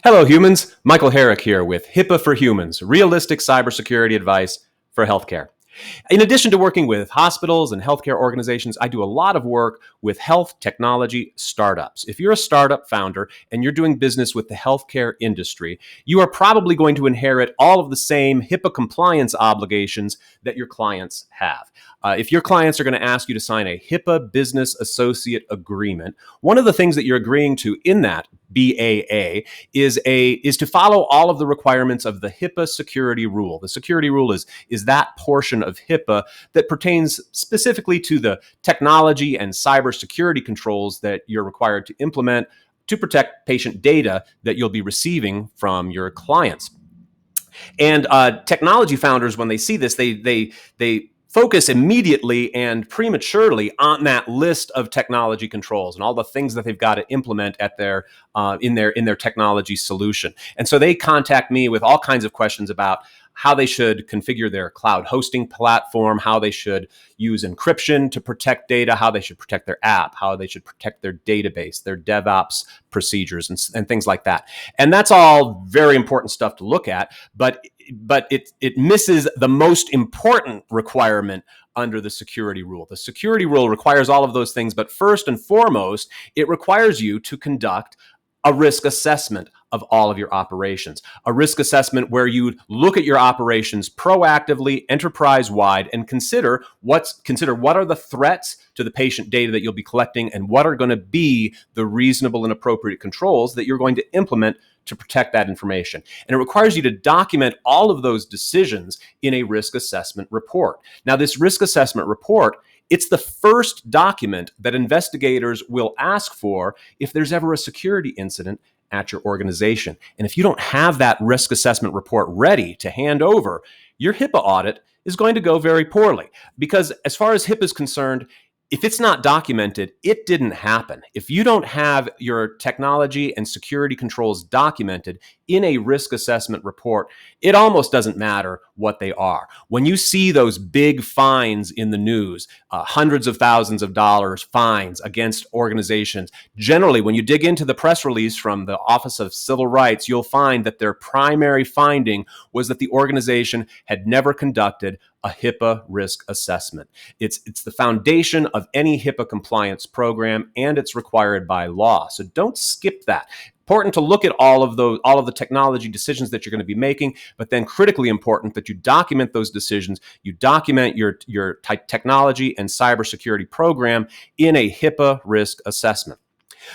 Hello, humans. Michael Herrick here with HIPAA for Humans, realistic cybersecurity advice for healthcare. In addition to working with hospitals and healthcare organizations, I do a lot of work with health technology startups. If you're a startup founder and you're doing business with the healthcare industry, you are probably going to inherit all of the same HIPAA compliance obligations that your clients have. If your clients are going to ask you to sign a HIPAA Business Associate Agreement, one of the things that you're agreeing to in that BAA is to follow all of the requirements of the HIPAA security rule. The security rule is that portion of HIPAA that pertains specifically to the technology and cybersecurity controls that you're required to implement to protect patient data that you'll be receiving from your clients. And technology founders, when they see this, they focus immediately and prematurely on that list of technology controls and all the things that they've got to implement at their in their technology solution. And so they contact me with all kinds of questions about how they should configure their cloud hosting platform, how they should use encryption to protect data, how they should protect their app, how they should protect their database, their DevOps procedures, and things like that. And that's all very important stuff to look at, but it misses the most important requirement under the security rule. The security rule requires all of those things, but first and foremost, it requires you to conduct a risk assessment of all of your operations, a risk assessment where you look at your operations proactively, enterprise-wide, and consider what are the threats to the patient data that you'll be collecting and what are going to be the reasonable and appropriate controls that you're going to implement to protect that information. And it requires you to document all of those decisions in a risk assessment report. Now, this risk assessment report, it's the first document that investigators will ask for if there's ever a security incident at your organization. And if you don't have that risk assessment report ready to hand over, your HIPAA audit is going to go very poorly. Because as far as HIPAA is concerned, if it's not documented, it didn't happen. If you don't have your technology and security controls documented in a risk assessment report, it almost doesn't matter what they are. When you see those big fines in the news, hundreds of thousands of dollars fines against organizations, generally when you dig into the press release from the Office of Civil Rights, you'll find that their primary finding was that the organization had never conducted a HIPAA risk assessment. It's the foundation of any HIPAA compliance program, and it's required by law. So don't skip that. Important to look at all of the technology decisions that you're going to be making, but then critically important that you document those decisions. You document your technology and cybersecurity program in a HIPAA risk assessment.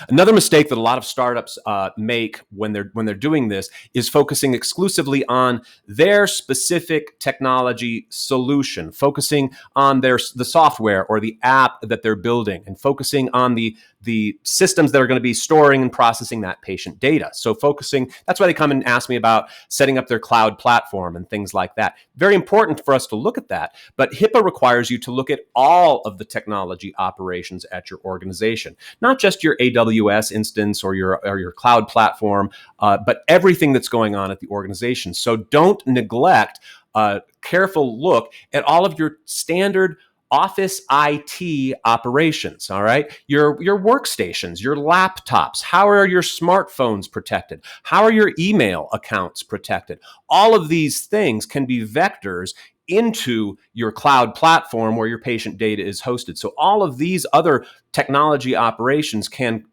Another mistake that a lot of startups make when they're doing this is focusing exclusively on their specific technology solution, focusing on the software or the app that they're building, and focusing on the systems that are going to be storing and processing that patient data. So that's why they come and ask me about setting up their cloud platform and things like that. Very important for us to look at that, but HIPAA requires you to look at all of the technology operations at your organization, not just your AWS instance or your cloud platform, but everything that's going on at the organization. So don't neglect a careful look at all of your standard office IT operations, all right? Your workstations, your laptops, how are your smartphones protected? How are your email accounts protected? All of these things can be vectors into your cloud platform where your patient data is hosted. So all of these other technology operations can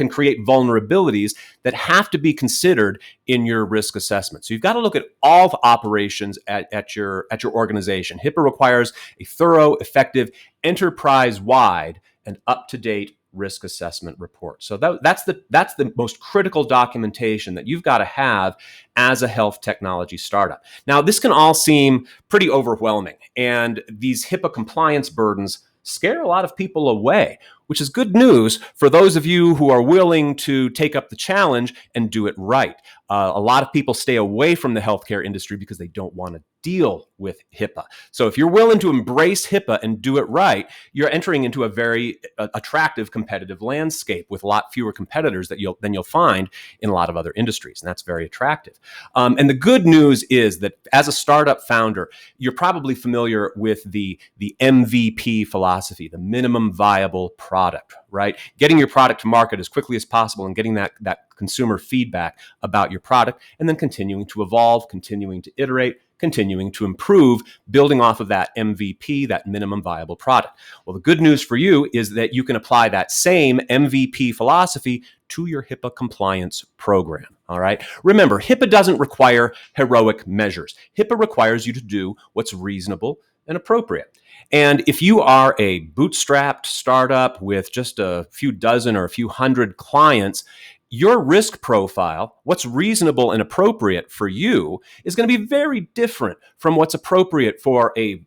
create vulnerabilities that have to be considered in your risk assessment. So you've got to look at all the operations at your organization. HIPAA requires a thorough, effective, enterprise-wide, and up-to-date risk assessment report. So that's the most critical documentation that you've got to have as a health technology startup. Now, this can all seem pretty overwhelming, and these HIPAA compliance burdens scare a lot of people away, which is good news for those of you who are willing to take up the challenge and do it right. A lot of people stay away from the healthcare industry because they don't want to deal with HIPAA. So if you're willing to embrace HIPAA and do it right, you're entering into a very attractive competitive landscape with a lot fewer competitors than you'll find in a lot of other industries, and that's very attractive. And the good news is that as a startup founder, you're probably familiar with the MVP philosophy, the minimum viable product, right? Getting your product to market as quickly as possible and getting that consumer feedback about your product, and then continuing to evolve, continuing to iterate, continuing to improve, building off of that MVP, that minimum viable product. Well, the good news for you is that you can apply that same MVP philosophy to your HIPAA compliance program. All right. Remember, HIPAA doesn't require heroic measures. HIPAA requires you to do what's reasonable and appropriate. And if you are a bootstrapped startup with just a few dozen or a few hundred clients, your risk profile, what's reasonable and appropriate for you, is going to be very different from what's appropriate for a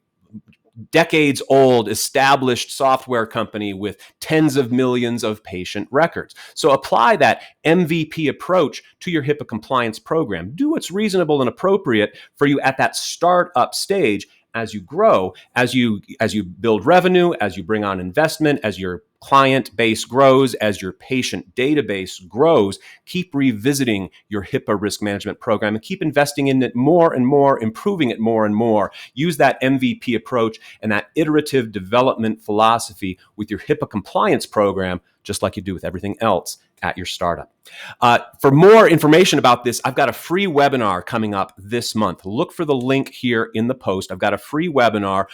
decades old established software company with tens of millions of patient records. So apply that MVP approach to your HIPAA compliance program. Do what's reasonable and appropriate for you at that startup stage. As you grow, as you build revenue, as you bring on investment, as your client base grows, as your patient database grows, keep revisiting your HIPAA risk management program and keep investing in it more and more, improving it more and more. Use that MVP approach and that iterative development philosophy with your HIPAA compliance program, just like you do with everything else at your startup. For more information about this, I've got a free webinar coming up this month. Look for the link here in the post. I've got a free webinar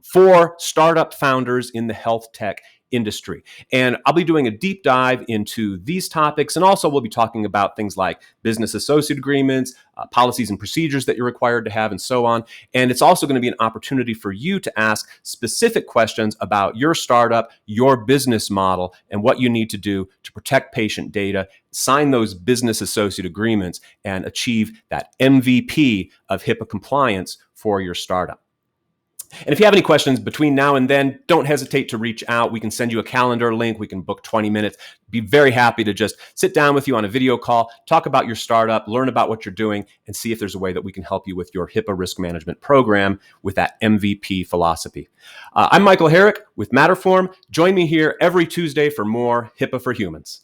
for startup founders in the health tech industry. And I'll be doing a deep dive into these topics. And also we'll be talking about things like business associate agreements, policies and procedures that you're required to have, and so on. And it's also going to be an opportunity for you to ask specific questions about your startup, your business model, and what you need to do to protect patient data, sign those business associate agreements, and achieve that MVP of HIPAA compliance for your startup. And if you have any questions between now and then, don't hesitate to reach out. We can send you a calendar link. We can book 20 minutes. Be very happy to just sit down with you on a video call, talk about your startup, learn about what you're doing, and see if there's a way that we can help you with your HIPAA risk management program with that MVP philosophy. I'm Michael Herrick with Matterform. Join me here every Tuesday for more HIPAA for Humans.